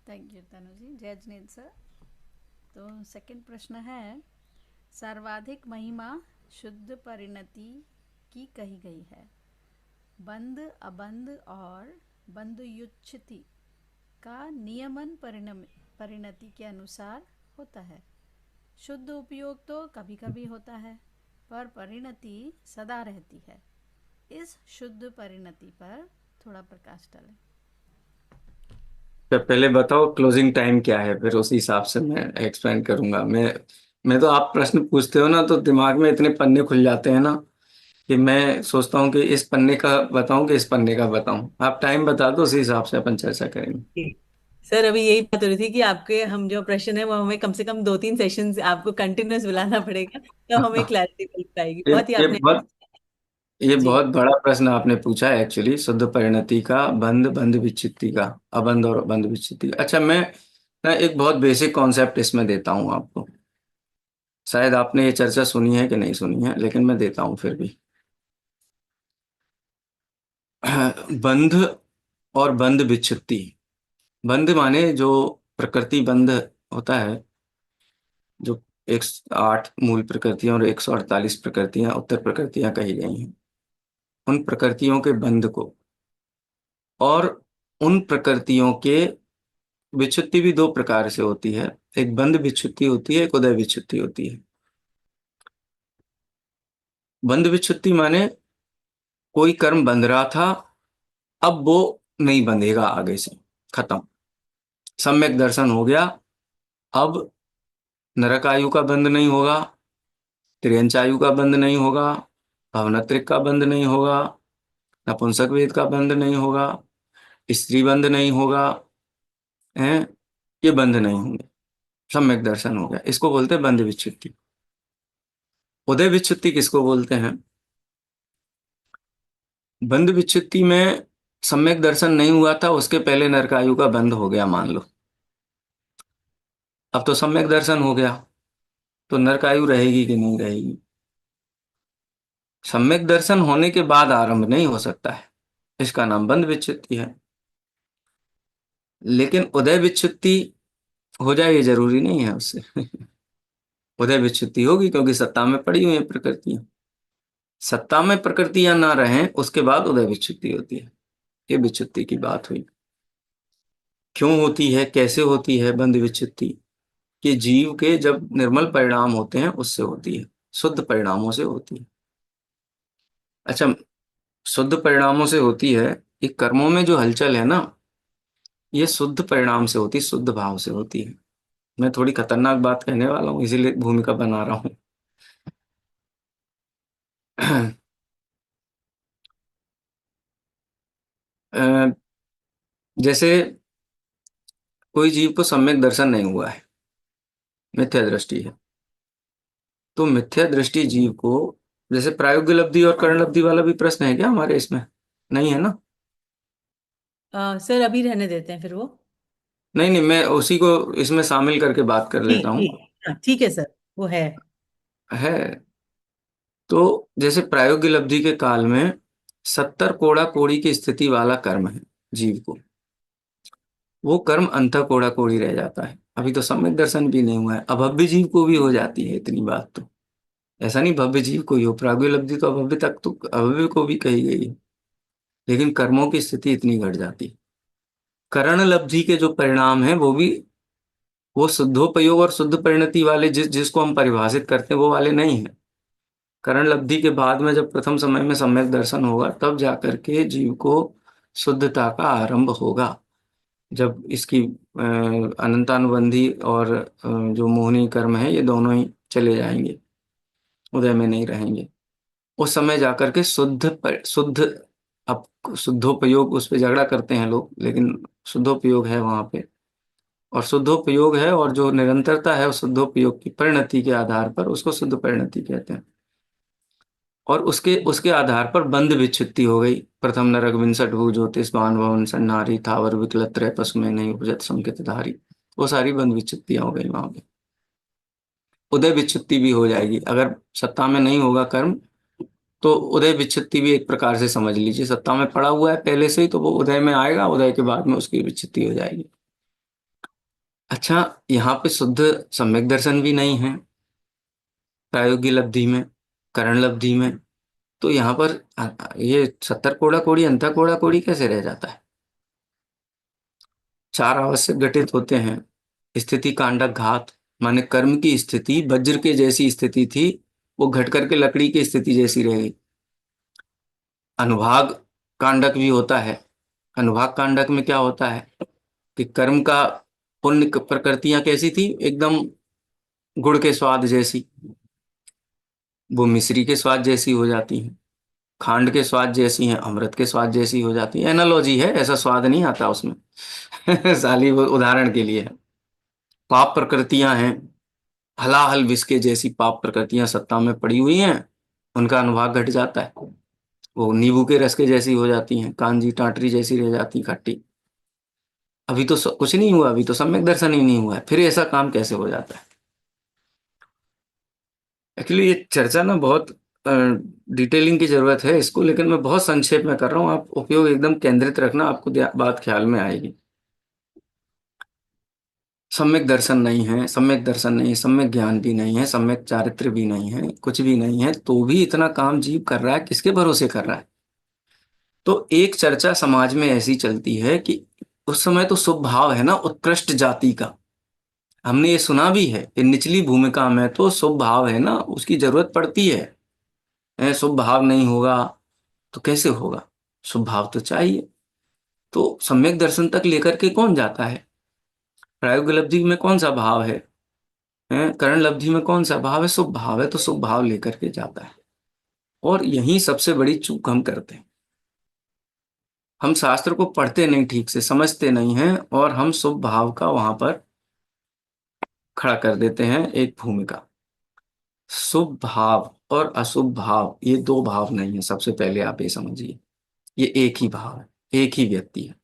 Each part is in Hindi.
थैंक यू तनु जी। जय जनेत सर। तो सेकंड प्रश्न है, सर्वाधिक महिमा शुद्ध परिणति की कही गई है। बंध, अबंध और बंधुयुच्छति का नियमन परिणति के अनुसार होता है। शुद्ध उपयोग तो कभी कभी होता है, पर परिणति सदा रहती है। इस शुद्ध परिणति पर थोड़ा प्रकाश डालें। तो पहले बताओ क्लोजिंग टाइम क्या है, फिर उसी हिसाब से मैं एक्सप्लेन करूंगा। मैं तो आप प्रश्न पूछते हो ना तो दिमाग में इतने पन्ने खुल जाते हैं ना कि मैं सोचता हूँ कि इस पन्ने का बताऊं कि इस पन्ने का बताऊं। आप टाइम बता दो, उसी हिसाब से अपन चर्चा करेंगे। ठीक। सर अभी यही बात हो रही थी कि आपके हम जो प्रश्न है वो हमें कम से कम 2-3 सेशन आपको कंटिन्यूअस बुलाना पड़ेगा, तब हमें क्लैरिटी मिल पाएगी। ये बहुत ही ये आपने। बहुत ये जी। बहुत बड़ा प्रश्न आपने पूछा है एक्चुअली। शुद्ध परिणति का, बंध बंध विच्छित्ति का, अबंध और बंध विच्छित्ति का। अच्छा, मैं ना एक बहुत बेसिक कॉन्सेप्ट इसमें देता हूँ आपको। शायद आपने ये चर्चा सुनी है कि नहीं सुनी है, लेकिन मैं देता हूँ फिर भी। बंध और बंध विच्छित्ति। बंध माने जो प्रकृति बंध होता है, जो 108 मूल प्रकृतियां और 148 प्रकृतियां, उत्तर प्रकृतियां कही गई हैं, उन प्रकृतियों के बंध को। और उन प्रकृतियों के विच्छित्ति भी दो प्रकार से होती है। एक बंध विच्छित्ति होती है, एक उदय विच्छित्ति होती है। बंध विच्छित्ति माने कोई कर्म बंध रहा था, अब वो नहीं बंधेगा आगे से, खत्म। सम्यक दर्शन हो गया, अब नरक आयु का बंध नहीं होगा, त्रियंच आयु का बंध नहीं होगा, भावनात्रिक का बंध नहीं होगा, नपुंसक वेद का बंध नहीं होगा, स्त्री बंध नहीं होगा, है, ये बंध नहीं होंगे। सम्यक दर्शन हो गया, इसको बोलते हैं बंध विच्छित्ति। उदय विच्छित्ति किसको बोलते हैं? बंध विच्छित्ति में सम्यक दर्शन नहीं हुआ था, उसके पहले नरकायु का बंध हो गया मान लो। अब तो सम्यक दर्शन हो गया, तो नरकायु रहेगी कि नहीं रहेगी? सम्यक दर्शन होने के बाद आरंभ नहीं हो सकता है, इसका नाम बंध विच्छित्ति है। लेकिन उदय विच्छित्ति हो जाए ये जरूरी नहीं है उससे। उदय विच्छित्ति होगी क्योंकि सत्ता में पड़ी हुई है प्रकृतियां। सत्ता में प्रकृतियां ना रहें उसके बाद उदय विच्छित्ति होती है। ये विच्छित्ति की बात हुई। क्यों होती है, कैसे होती है बंध विच्छित्ति? कि जीव के जब निर्मल परिणाम होते हैं उससे होती है, शुद्ध परिणामों से होती है। अच्छा, शुद्ध परिणामों से होती है। ये कर्मों में जो हलचल है ना, ये शुद्ध परिणाम से होती है, शुद्ध भाव से होती है। मैं थोड़ी खतरनाक बात कहने वाला हूँ, इसीलिए भूमिका बना रहा हूँ। अ, जैसे कोई जीव को सम्यक दर्शन नहीं हुआ है, मिथ्या दृष्टि है, तो मिथ्या दृष्टि जीव को, जैसे प्रायोगिक लब्धि और करण लब्धि वाला भी प्रश्न है क्या हमारे इसमें? नहीं है ना? सर अभी रहने देते हैं फिर वो। नहीं नहीं, मैं उसी को इसमें शामिल करके बात कर लेता ठीक हूँ। ठीक। हाँ ठीक है सर, वो है। है। तो जैसे प्रायोगिक लब्धि के काल में 70 कोड़ा कोड़ी की स्थिति वाला कर्म है जीव को, वो कर्म अंतः कोड़ा कोड़ी रह जाता है। अभी तो सम्यक दर्शन भी नहीं हुआ है। अभव्य जीव को भी हो जाती है इतनी बात तो। ऐसा नहीं भव्य जीव को ही हो, प्राज्ञ लब्धि तो अभव्य तक तो अभव्य को भी कही गई है। लेकिन कर्मों की स्थिति इतनी घट जाती है। करण लब्धि के जो परिणाम है वो भी, वो शुद्धोपयोग और शुद्ध परिणति वाले जिसको हम परिभाषित करते हैं वो वाले नहीं है। करण लब्धि के बाद में जब प्रथम समय में सम्यक दर्शन होगा तब जाकर के जीव को शुद्धता का आरंभ होगा। जब इसकी अनंतानुबंधी और जो मोहनी कर्म है ये दोनों ही चले जाएंगे, उदय में नहीं रहेंगे। उस समय जाकर के शुद्ध, अब शुद्धोपयोग उस पे झगड़ा करते हैं लोग, लेकिन शुद्धोपयोग है वहां पे। और शुद्धोपयोग है, और जो निरंतरता है उस शुद्धोपयोग की परिणति के आधार पर उसको शुद्ध परिणति कहते हैं। और उसके उसके आधार पर बंध विच्छित्ति हो गई। प्रथम नरक विंसट भू ज्योतिष बान भवन सन्नारी थावर विकलत त्रय पशु में नहीं उपजत संकित धारी। वो सारी बंध विच्छित्तियां हो गई वहां पे। उदय विच्छित्ति भी हो जाएगी अगर सत्ता में नहीं होगा कर्म। तो उदय विच्छित्ति भी एक प्रकार से समझ लीजिए, सत्ता में पड़ा हुआ है पहले से ही, तो वो उदय में आएगा, उदय के बाद में उसकी विच्छित्ति हो जाएगी। अच्छा, यहाँ पे शुद्ध सम्यक दर्शन भी नहीं है प्रायोगिक लब्धि में, करण लब्धि में। तो यहाँ पर ये 70 कोड़ा कोड़ी अंतः कोड़ा कोड़ी कैसे रह जाता है? चार आवश्यक घटित होते हैं। स्थिति कांडक घात, माने कर्म की स्थिति वज्र के जैसी स्थिति थी, वो घट करके लकड़ी की स्थिति जैसी रह गई। अनुभाग कांडक भी होता है। अनुभाग कांडक में क्या होता है कि कर्म का पुण्य प्रकृतियां कैसी थी, एकदम गुड़ के स्वाद जैसी, वो मिश्री के स्वाद जैसी हो जाती हैं, खांड के स्वाद जैसी हैं, अमृत के स्वाद जैसी हो जाती है। एनालॉजी है, ऐसा स्वाद नहीं आता उसमें। साली वो उदाहरण के लिए है। पाप प्रकृतियां हैं, हलाहल विष के जैसी पाप प्रकृतियां सत्ता में पड़ी हुई हैं, उनका अनुभाग घट जाता है, वो नींबू के रस के जैसी हो जाती हैं, कांजी टाटरी जैसी रह जाती खट्टी। अभी तो कुछ नहीं हुआ, अभी तो सम्यक दर्शन ही नहीं हुआ है, फिर ऐसा काम कैसे हो जाता है? एक्चुअली ये चर्चा ना बहुत डिटेलिंग की जरूरत है इसको, लेकिन मैं बहुत संक्षेप में कर रहा हूँ। आप उपयोग एकदम केंद्रित रखना, आपको बात ख्याल में आएगी। सम्यक दर्शन नहीं है, सम्यक दर्शन नहीं है, सम्यक ज्ञान भी नहीं है, सम्यक चारित्र भी नहीं है, कुछ भी नहीं है, तो भी इतना काम जीव कर रहा है, किसके भरोसे कर रहा है? तो एक चर्चा समाज में ऐसी चलती है कि उस समय तो शुभ भाव है ना उत्कृष्ट जाति का, हमने ये सुना भी है कि निचली भूमिका में तो शुभ भाव है ना, उसकी जरूरत पड़ती है। शुभ भाव नहीं होगा तो कैसे होगा? शुभ भाव तो चाहिए। तो सम्यक दर्शन तक लेकर के कौन जाता है? प्रायोगिक लब्धि में कौन सा भाव है? करण लब्धि में कौन सा भाव है? शुभ भाव है, तो शुभ भाव लेकर के जाता है। और यही सबसे बड़ी चूक हम करते हैं। हम शास्त्र को पढ़ते नहीं, ठीक से समझते नहीं हैं, और हम शुभ भाव का वहां पर खड़ा कर देते हैं एक भूमिका। शुभ भाव और अशुभ भाव ये दो भाव नहीं है, सबसे पहले आप ये समझिए। ये एक ही भाव है, एक ही व्यक्ति है।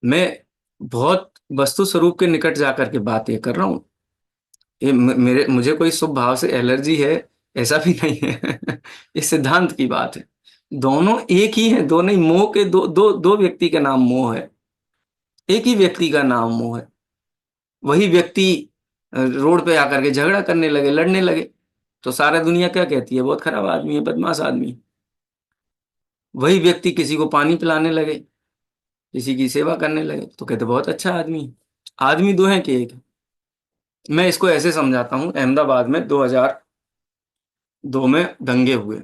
मैं बहुत वस्तु स्वरूप के निकट जाकर के बात ये कर रहा हूं। ये मेरे मुझे कोई शुभ भाव से एलर्जी है ऐसा भी नहीं है। ये सिद्धांत की बात है। दोनों एक ही है, दोनों ही मोह के दो दो दो व्यक्ति का नाम मोह है, एक ही व्यक्ति का नाम मोह है। वही व्यक्ति रोड पे आकर के झगड़ा करने लगे, लड़ने लगे, तो सारा दुनिया क्या कहती है? बहुत खराब आदमी है, बदमाश आदमी है। वही व्यक्ति किसी को पानी पिलाने लगे, किसी की सेवा करने लगे, तो कहते बहुत अच्छा आदमी है। आदमी दो हैं कि एक है? मैं इसको ऐसे समझाता हूं, अहमदाबाद में 2002 में दंगे हुए,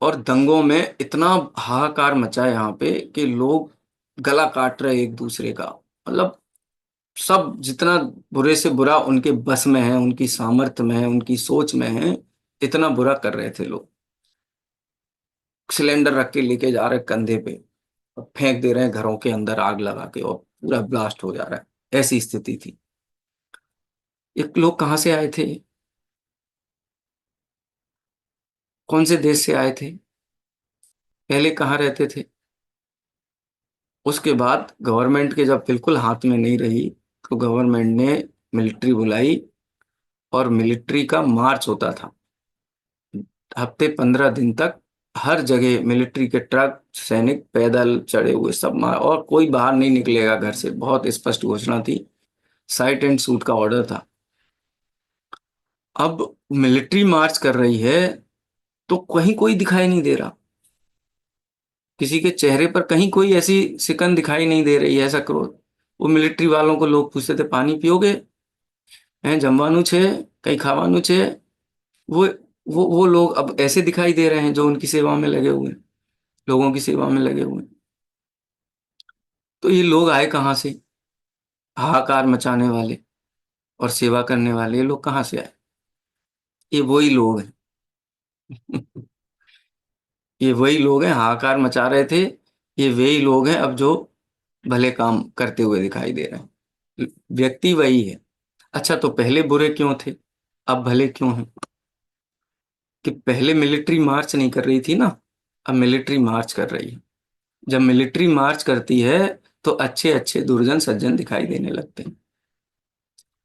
और दंगों में इतना हाहाकार मचा यहाँ पे कि लोग गला काट रहे एक दूसरे का, मतलब सब जितना बुरे से बुरा उनके बस में है, उनकी सामर्थ्य में है, उनकी सोच में है, इतना बुरा कर रहे थे लोग। सिलेंडर रख के लेके जा रहे कंधे पे और फेंक दे रहे हैं घरों के अंदर आग लगा के, और पूरा ब्लास्ट हो जा रहा है, ऐसी स्थिति थी। एक लोग कहाँ से आए थे, कौन से देश से आए थे, पहले कहाँ रहते थे? उसके बाद गवर्नमेंट के जब बिल्कुल हाथ में नहीं रही, तो गवर्नमेंट ने मिलिट्री बुलाई, और मिलिट्री का मार्च होता था हफ्ते 15 दिन तक। हर जगह मिलिट्री के ट्रक, सैनिक पैदल चढ़े हुए सब और कोई बाहर नहीं निकलेगा घर से, बहुत स्पष्ट घोषणा थी, साइट एंड शूट का ऑर्डर था। अब मिलिट्री मार्च कर रही है तो कहीं कोई दिखाई नहीं दे रहा, किसी के चेहरे पर कहीं कोई ऐसी सिकन दिखाई नहीं दे रही है, ऐसा क्रोध। वो मिलिट्री वालों को लोग पूछते थे पानी पियोगे, हैं जमवानु छे, कहीं खावानु छे। वो वो लोग अब ऐसे दिखाई दे रहे हैं जो उनकी सेवा में लगे हुए हैं, लोगों की सेवा में लगे हुए हैं। तो ये लोग आए कहाँ से? हाहाकार मचाने वाले और सेवा करने वाले, ये लोग कहाँ से आए? ये वही लोग हैं। ये वही लोग हैं, हाहाकार मचा रहे थे। ये वही लोग हैं अब जो भले काम करते हुए दिखाई दे रहे हैं। व्यक्ति वही है। अच्छा, तो पहले बुरे क्यों थे, अब भले क्यों हैं? कि पहले मिलिट्री मार्च नहीं कर रही थी ना, अब मिलिट्री मार्च कर रही है। जब मिलिट्री मार्च करती है तो अच्छे अच्छे दुर्जन सज्जन दिखाई देने लगते हैं,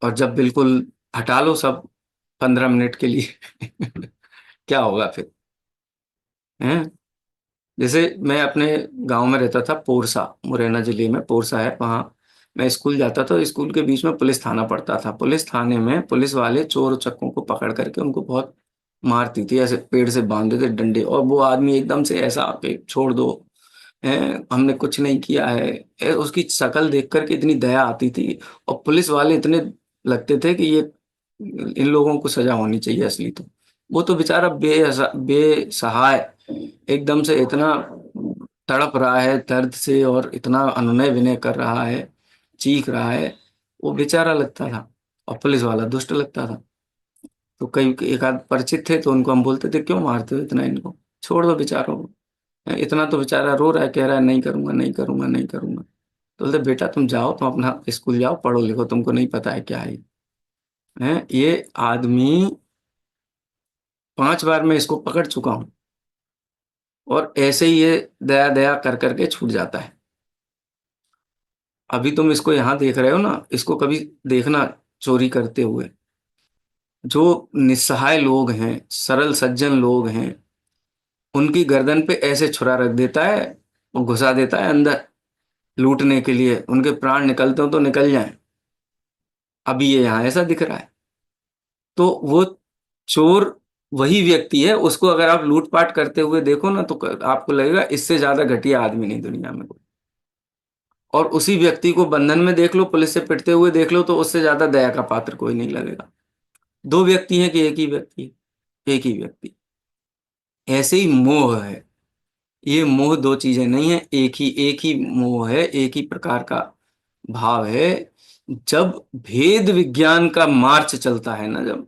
और जब बिल्कुल हटा लो सब 15 मिनट के लिए क्या होगा फिर? हैं? जैसे मैं अपने गांव में रहता था, पोरसा, मुरैना जिले में पोरसा है, वहाँ मैं स्कूल जाता था, स्कूल के बीच में पुलिस थाना पड़ता था। पुलिस थाने में पुलिस वाले चोर उचक्कों को पकड़ करके उनको बहुत मारती थी, ऐसे पेड़ से बांधे थे डंडे, और वो आदमी एकदम से ऐसा आके छोड़ दो, हमने कुछ नहीं किया है। उसकी शक्ल देख करके इतनी दया आती थी, और पुलिस वाले इतने लगते थे कि ये इन लोगों को सजा होनी चाहिए असली। तो वो तो बेचारा बेसहाय एकदम से इतना तड़प रहा है दर्द से, और इतना अनुनय विनय कर रहा है, चीख रहा है, वो बेचारा लगता था, और पुलिस वाला दुष्ट लगता था। तो कई एक आध परिचित थे, तो उनको हम बोलते थे क्यों मारते हो इतना इनको, छोड़ दो बेचारों को, इतना तो बेचारा रो रहा है, कह रहा है नहीं करूंगा नहीं करूंगा नहीं करूंगा। तो बोलते बेटा तुम जाओ, तुम अपना स्कूल जाओ, पढ़ो लिखो, तुमको नहीं पता है क्या है। ये आदमी 5 बार मैं इसको पकड़ चुका हूं, और ऐसे ही ये दया दया कर करके छूट जाता है। अभी तुम इसको यहाँ देख रहे हो ना, इसको कभी देखना चोरी करते हुए। जो निस्सहाय लोग हैं, सरल सज्जन लोग हैं, उनकी गर्दन पे ऐसे छुरा रख देता है और घुसा देता है अंदर लूटने के लिए, उनके प्राण निकलते हो तो निकल जाएं। अभी ये यहाँ ऐसा दिख रहा है। तो वो चोर वही व्यक्ति है, उसको अगर आप लूटपाट करते हुए देखो ना, तो आपको लगेगा इससे ज्यादा घटिया आदमी नहीं दुनिया में कोई। और उसी व्यक्ति को बंधन में देख लो, पुलिस से पिटते हुए देख लो, तो उससे ज्यादा दया का पात्र कोई नहीं लगेगा। दो व्यक्ति हैं कि एक ही व्यक्ति? एक ही व्यक्ति। ऐसे ही मोह है, ये मोह दो चीजें नहीं है, एक ही मोह है, एक ही प्रकार का भाव है। जब भेद विज्ञान का मार्च चलता है ना, जब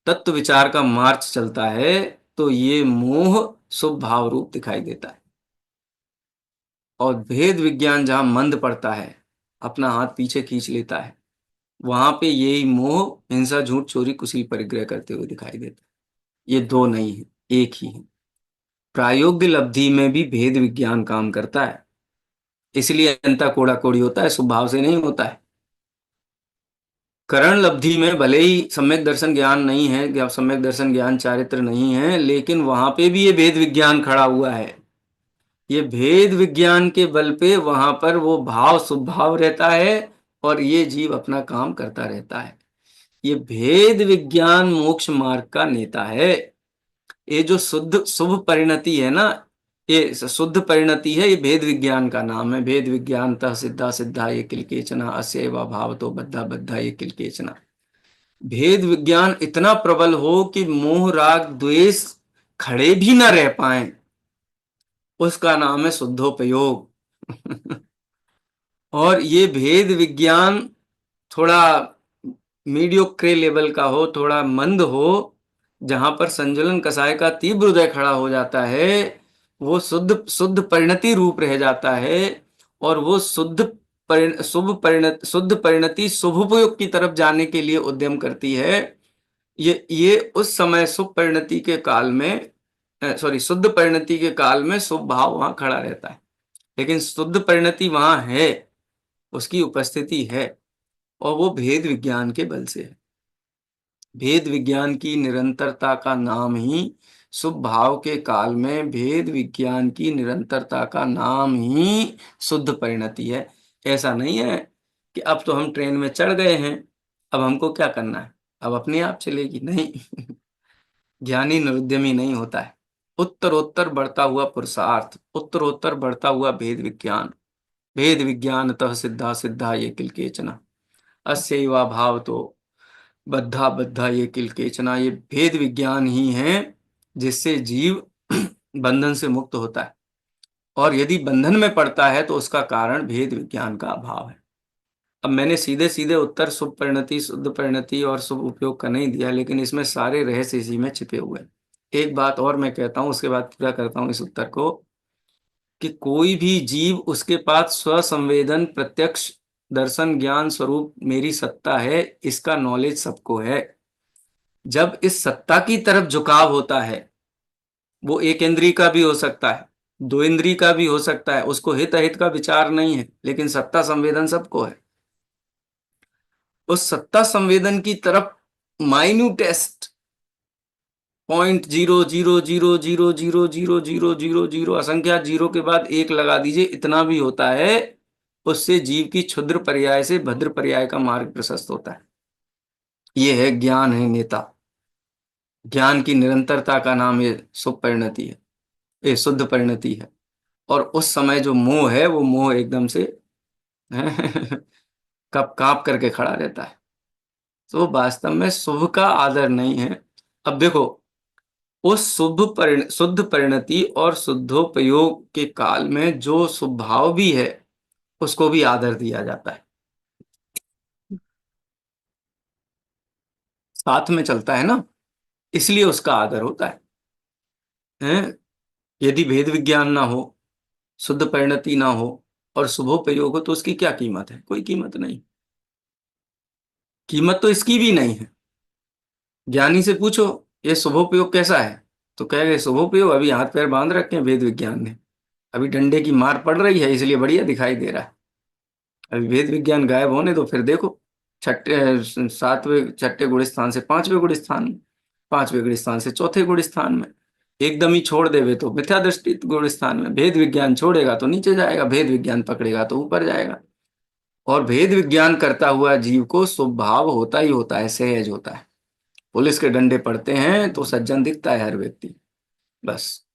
तत्व विचार का मार्च चलता है, तो ये मोह शुभ भाव रूप दिखाई देता है। और भेद विज्ञान जहां मंद पड़ता है, अपना हाथ पीछे खींच लेता है, वहां पे यही मोह हिंसा झूठ चोरी कुशील परिग्रह करते हुए दिखाई देता है। ये दो नहीं है, एक ही है। प्रायोगिक लब्धि में भी भेद विज्ञान काम करता है, इसलिए अंता कोड़ा कोड़ी होता है, स्वभाव से नहीं होता है। करण लब्धि में भले ही सम्यक दर्शन ज्ञान नहीं है, या सम्यक दर्शन ज्ञान चारित्र नहीं है, लेकिन वहां पे भी ये भेद विज्ञान खड़ा हुआ है। ये भेद विज्ञान के बल पे वहां पर वो भाव स्वभाव रहता है, और ये जीव अपना काम करता रहता है। ये भेद विज्ञान मोक्ष मार्ग का नेता है। ये जो शुद्ध शुभ परिणति है ना, ये शुद्ध परिणति है, ये भेद विज्ञान का नाम है। भेद विज्ञान तः सिद्धा सिद्धा ये किलकेचना, अस्यैव भाव तो बद्धा बद्धा ये किलकेचना। भेद विज्ञान इतना प्रबल हो कि मोह राग द्वेष खड़े भी न रह पाए, उसका नाम है शुद्धोपयोग। और ये भेद विज्ञान थोड़ा मीडियोक्रे लेवल का हो, थोड़ा मंद हो, जहां पर संजुलन कसाय का तीव्र उदय खड़ा हो जाता है, वो शुद्ध शुद्ध परिणति रूप रह जाता है। और वो शुद्ध परिणति शुभोपयोग की तरफ जाने के लिए उद्यम करती है। ये उस समय शुभ परिणति के काल में, सॉरी, शुद्ध परिणति के काल में शुभ भाव वहां खड़ा रहता है, लेकिन शुद्ध परिणति वहां है, उसकी उपस्थिति है, और वो भेद विज्ञान के बल से है। भेद विज्ञान की निरंतरता का नाम ही शुभ भाव के काल में, भेद विज्ञान की निरंतरता का नाम ही शुद्ध परिणति है। ऐसा नहीं है कि अब तो हम ट्रेन में चढ़ गए हैं, अब हमको क्या करना है, अब अपने आप चलेगी, नहीं। ज्ञानी निरुद्यमी नहीं होता है। उत्तरोत्तर बढ़ता हुआ पुरुषार्थ, उत्तरोत्तर बढ़ता हुआ भेद विज्ञान। भेद विज्ञान तः सिद्धा सिद्धा ये किलकेचना, अस्यैवा भाव तो बद्धा बद्धा ये किलकेचना। ये भेद विज्ञान ही है जिससे जीव बंधन से मुक्त होता है। और यदि बंधन में पड़ता है तो उसका कारण भेद विज्ञान का अभाव है। अब मैंने सीधे सीधे उत्तर शुभ परिणति, शुद्ध परिणति और शुभ उपयोग का नहीं दिया, लेकिन इसमें सारे रहस्य इसी में छिपे हुए हैं। एक बात और मैं कहता हूं, उसके बाद पूरा करता हूं इस उत्तर को, कि कोई भी जीव, उसके पास स्वसंवेदन, प्रत्यक्ष दर्शन, ज्ञान स्वरूप मेरी सत्ता है, इसका नॉलेज सबको है। जब इस सत्ता की तरफ झुकाव होता है, वो एक इंद्री का भी हो सकता है, दो इंद्री का भी हो सकता है, उसको हित अहित का विचार नहीं है, लेकिन सत्ता संवेदन सबको है। उस सत्ता संवेदन की तरफ माइन्यूटेस्ट 0.000000000 असंख्या जीरो के बाद एक लगा दीजिए, इतना भी होता है, उससे जीव की क्षुद्र पर्याय से भद्र पर्याय का मार्ग प्रशस्त होता है। ये है ज्ञान, है नेता। ज्ञान की निरंतरता का नाम ये शुभ परिणति है, ये शुद्ध परिणति है। और उस समय जो मोह है, वो मोह एकदम से कप कांप करके खड़ा रहता है। तो वास्तव में शुभ का आदर नहीं है। अब देखो, उस शुद्ध परिणति और शुद्धोपयोग के काल में जो शुभ भाव भी है, उसको भी आदर दिया जाता है, साथ में चलता है ना, इसलिए उसका आदर होता है। हैं? यदि भेद विज्ञान ना हो, शुद्ध परिणति ना हो और शुभोपयोग हो, तो उसकी क्या कीमत है? कोई कीमत नहीं। कीमत तो इसकी भी नहीं है। ज्ञानी से पूछो ये शुभोपयोग कैसा है, तो कहेगा शुभोपयोग अभी हाथ पैर बांध रखे हैं वेद विज्ञान ने, अभी डंडे की मार पड़ रही है इसलिए बढ़िया दिखाई दे रहा है। अभी वेद विज्ञान गायब होने तो फिर देखो, छठे सातवें छठे गुण स्थान से पांचवें गुण स्थान में, पांचवें गुण स्थान से चौथे गुण स्थान में, एकदम ही छोड़ देवे तो मिथ्या दृष्टि गुण स्थान में, भेद विज्ञान छोड़ेगा तो नीचे जाएगा, भेद विज्ञान पकड़ेगा तो ऊपर जाएगा। और भेद विज्ञान करता हुआ जीव को स्वभाव होता ही होता है, सहज होता है। पुलिस के डंडे पड़ते हैं तो सज्जन दिखता है हर व्यक्ति, बस।